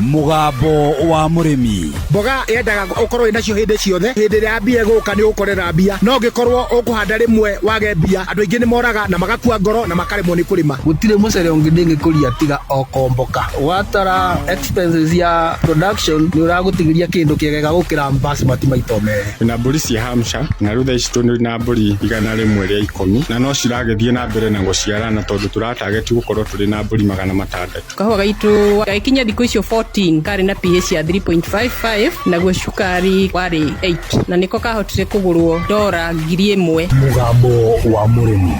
Mugambo wa murimi. Mboga yendaga ukorwo inacio hindi ciothe. Hindi ria mbia guka ni ukorera mbia. No ngikorwo ukuhanda rimwe wage mbia. Andu aingi ni moraga na magakua ngoro na makaremwo ni kurima. Gutire mucere ungi ndingikuria tiga okomboka. Watara expenses ya production ni uragutigiria kindu kiegega gukira basmati maito mere. Na mburi cia Hampshire na rutha ici tuni na mburi igana rimwe ria 10 na no ciragethie na mbere na guciarana tondu turatargeti gukorwo turi na mburi 600. Kahua gaitu gaikinya thiku icio 14 kari na pH ya 3.55 na gwe cukari wari 8 na niko kahotire kugurwo $1,000. Mugambo wa murimi.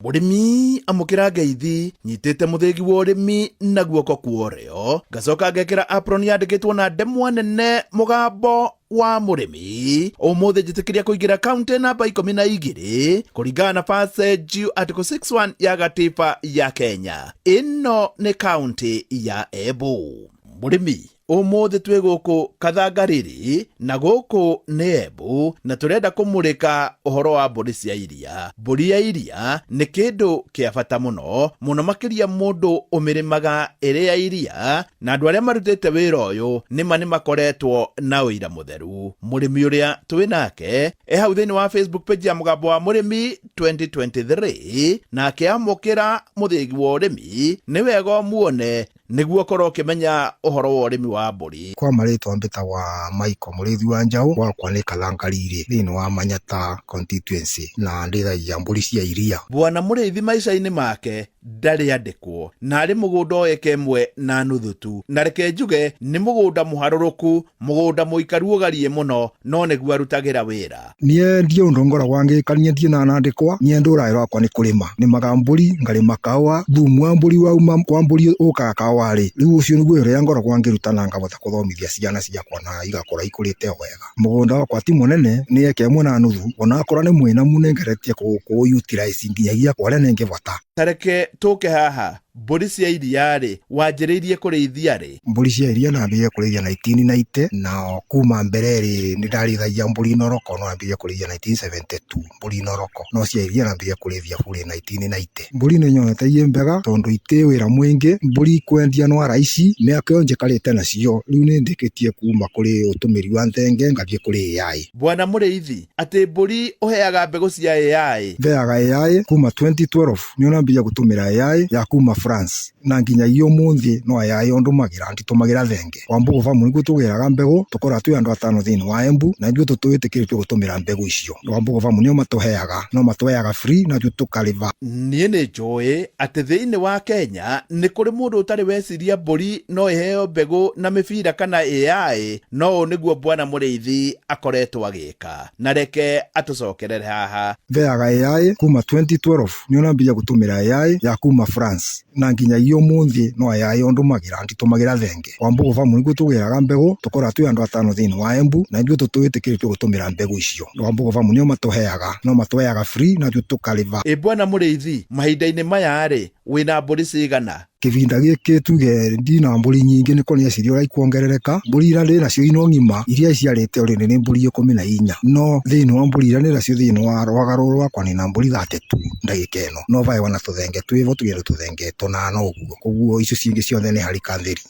Murimi amukira ngeithi nyitite muthegi wa urimi na guoko kuoreo gacoka ngekira apron yandikitwo na ndemwa nene mugambo wa murimi umuthi njitikiria kuingira kaunti namba 12 kuringana na passage article 61 ya gatiba ya Kenya. Ino ni kaunti ya Embu. Murimi umuthi twi guku Kathangariri na guku ni Embu na turenda kumurika uhoro wa mburi cia iria. Mburi ya iria ni kindu kia bata muno makiria mundu umirimaga iri ya iria na andu aria marutite wira uyu nima ni makoretwo na uira mutheru. Murimi uria twi nake hau thiini wa Facebook page ya Mugambo wa Murimi 2023 na akiamukira muthegi wa urimi ni wega muone niguo korwo kimenya uhoro wa urimi wa mburi. Kwa maritwa mbita wa Michael Murithi wa Njau wakwa ni Kathangariri thiini wa Manyata constituency na ndithagia mburi cia iria. Bwana Murithi maica-ini make ndari andikwo na ari mugunda oeke mwe na nuthu tu na reke njuge ni mugunda muharuruku mugunda muikaru ugarie muno no niguo arutagira wira. Nie ndio ndongora wange kanie ndie na nandikwa nie ndura rwakwa ni kurima ni magamburi ngarima kawa thumu wa mburi wauma kwa mburi uka kawari riu ucio niguo ria ngoro wange rutana ngabota kuthomithia ciana ciakwa na igakora ikurite wega. Mugunda wakwa ti munene ni eke mwe na nuthu ona akora ni mwina munengeretie ku utilize nginyagia kwa rene ngivota. Tareke tuke haha mburi cia iria ri wanjiriirie kurithia ri. Mburi cia iria nambirie kurithia 1990 na kuma mbere ri ni ndarithagia mburi noroko no nambirie kurithia 1972 mburi noroko no cia iria nambirie kurithia bure 1990. Mburi ni nyonete ie mbega tondu ite wira mwingi mburi kwendia no araici me akionje karite nacio riu ni ndikitie kuma kuri utumiri wa nthenge ngathie kuri AI. Bwana Murithi ati mburi uheaga mbegu cia AI. Veaga AI kuma 2012 ni nambirie gutumira AI ya kuma France na nginya iyo munthi no AI ondumagira nditumagira thenge kwa mbugo famu niguo tugiraga mbegu tukora tu andu atano thiini wa Embu na ndio tutuitikirite gutumira mbegu icio kwa mbugo famu nio matuheaga free na tukaliva. Nie ni njui ati thiini wa Kenya ni kuri mundu utari weciria mburi no iheo mbegu na mibira kana AI no niguo Bwana Murithi akoretwo agika na reke atucokerere haha. Veaga AI kuma 2012 nio nambiria gutumira AI ya kuma France na nginya iyo munthi no AI ondumagira nditumagira thenge kwa mbugo famu niguo tugiraga mbegu tukora tu andu atano thiini wa Embu na ndio tutuitikirite gutumira mbegu icio kwa mbugo famu nio matuheaga free na tukaliva. Bwana Murithi mahinda-ini maya ri wina mburi cigana? Kivinda giki tuge ndina mburi nyingi niko ni acirio rai kuongerereka. Mburi ira ndi nacio ino ngima iria ciarite uri ni mburi 14 no thiini wa mburi ira ndi nacio thiini wa rwagaro rwakwa ni na mburi 32 ndagika ino no vai wana tuthenge twivo tugire tuthenge tonano uguo koguo icio cingi ciothe ni harika thiri.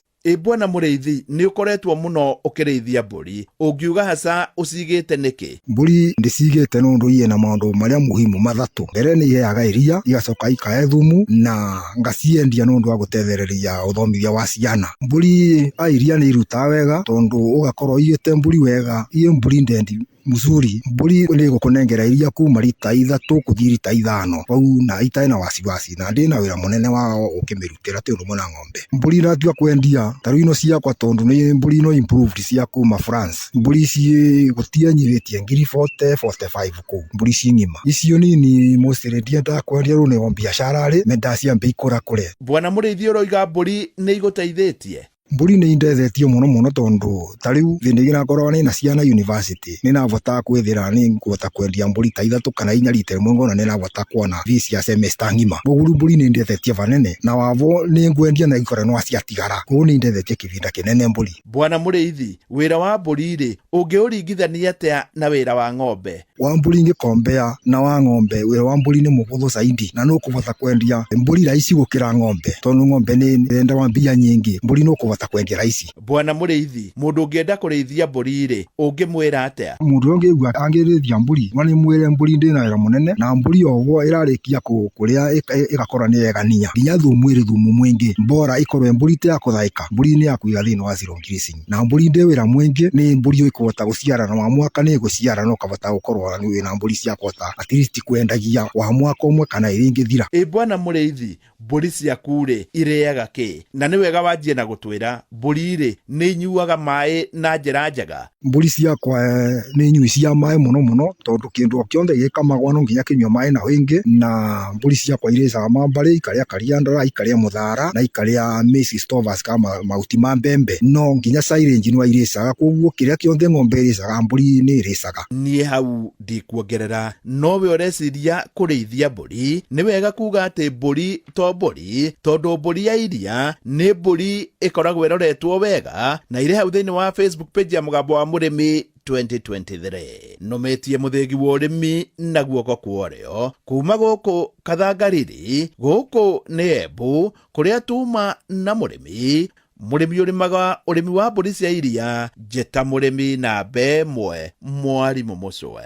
Bwana Murithi ni ukoretwo muno ukirithia mburi ungiuga hasa ucigite niki? Mburi ndicigite nundu iye na maundu maria muhimu mathatu. Mbere ni iheaga iria igacoka ikae thumu na ngaciendia nundu wa gutethereria uthomithia wa ciana. Mburi a iria ni irutaga wega tondu ugakorwo igite mburi wega iye mburi ndendi mzuri mburi ni gukunengera iria kuma lita 3 kuthii lita 5 bau na itae na wasiwasi na ndina wira munene wa ukimirutira tondu mona ng'ombe. Mburi natua kwendia taru ino ciakwa tondu ni mburi no improved cia kuma France. Mburi ci gutianyiritie ngiri 45 ku mburi ci ngima icio nini mosiredia da kwendia rune wa biashara ri mendacia mbe ikura kure. Bwana Murithi uroiga mburi ni iguteithitie? Mburi ni indethetio muno tondu tariu thindi gira korwa ni na ciana university ni na vota kwithira ni ngota kwendia mburi ta 3 kana 4 lita mwengo na ni na vota kuona visi ya semester ngima. Buguru mburi ni indethetio vanene na wavo ni ngwendia na ikora no aciatigara ko ni indethetio kivinda kinene mburi. Bwana Murithi wira wa mburi ri ungiuringithania atia na wira wa ng'ombe? Wa mburi ngikombea na wa ng'ombe wira wa mburi ni muguthu zaidi na no kuvota kwendia mburi raici gukira ng'ombe tondu ng'ombe ni enda wa mbia nyingi mburi no kuvota kũhota kwendia raici. Bwana Mũrĩithi, mũndũ ũngĩenda kũrĩithia mbũri rĩ, ũngĩmwĩra atĩa? Mũndũ ũngĩigua angĩrĩithia mbũri no nĩ mwĩre mbũri ndĩna wĩra mũnene, na mbũri oguo ĩrarĩkia kũrĩa ĩgakora nĩ yegania, nginya thumu ĩrĩ thumu mwĩingĩ, mbora ĩkorwo mbũri ya kũthaĩka, mbũri nĩ ya kũiga thĩinĩ wa zero grazing, na mbũri ndĩ wĩra mwĩingĩ nĩ mbũri ĩkũhota gũciara na wa mwaka nĩ gũciara no kabata gũkorwo wĩna mbũri cia kũhota at least kwendagia wa mwaka ũmwe kana ĩrĩ ingĩthira. Bwana Mũrĩithi, mbũri ciaku rĩ irĩaga kĩ? Na nĩ wega wanjie na gũtwĩra mbũri rĩ nĩ inyuaga maĩ na njĩra njega? Mbũri ciakwa nĩ nyui cia maĩ mũno tondũ kĩndũ kĩothe gĩkamagwo no nginya kĩnyua maĩ na wĩingĩ, na mbũri ciakwa irĩcaga mambarĩ, ikarĩa kariandara, ikarĩa mũthara na ikarĩa maize stovers kama mahuti ma mbembe, no nginya silage no irĩcaga, koguo kĩrĩa kĩothe ng'ombe irĩcaga mbũri nĩ irĩcaga. Niĩ hau ndikuongerera, nowe ũreciria kũrĩithia mbũri, nĩ wega kuga atĩ mbũri to mbũri, tondũ mbũri ya iria nĩ mbũri ĩkoragwo ĩroretwo wega na irĩ hau thĩinĩ wa Facebook page ya Mũgambo wa Mũrĩmi 2023. Nometie mũthĩgi wa ũrĩmi na guoko kwa ũrĩo kuma gũkũ Kathangariri, gũkũ nĩ Embu, kũrĩa tuma na mũrĩmi ũrĩmaga ũrĩmi wa mbũri cia iria, njeta mũrĩmi na mbemwe Mwarimũ Mũcwe.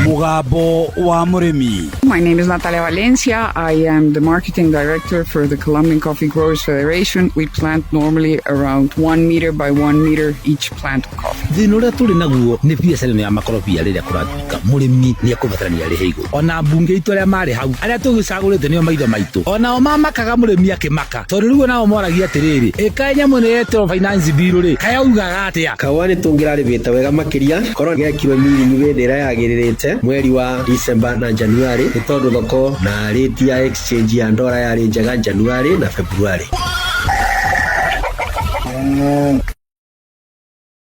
Mũgambo wa Mũrĩmi. My name is Natalia Valencia. I am the marketing director for the Colombian Coffee Growers Federation. We plant normally around 1 meter by 1 meter each plant of coffee. Thĩna ũrĩa tũrĩ naguo nĩ biacara ya makorobia rĩrĩa kũratuĩka mũrĩmi nĩ ekũbatarania arĩhe igũrũ. Ona mbunge itũ arĩa marĩ hau arĩa tũgĩcagũrĩte nĩo maitho maitũ, onao mamakaga mũrĩmi akĩmaka, tondũ rĩu nao moragia atĩrĩrĩ, ĩka nyamũ nĩ yetwo finance bill rĩ, kayaugaga atĩa? Kawa nĩ tũngĩrarĩhĩte wega makĩria, korwo gĩakirwo miringi hĩndĩ ĩrĩa yagĩrĩrĩte mweri wa December na January, nĩ tondũ thoko na rate ya exchange ya ndora yarĩ njega January na February.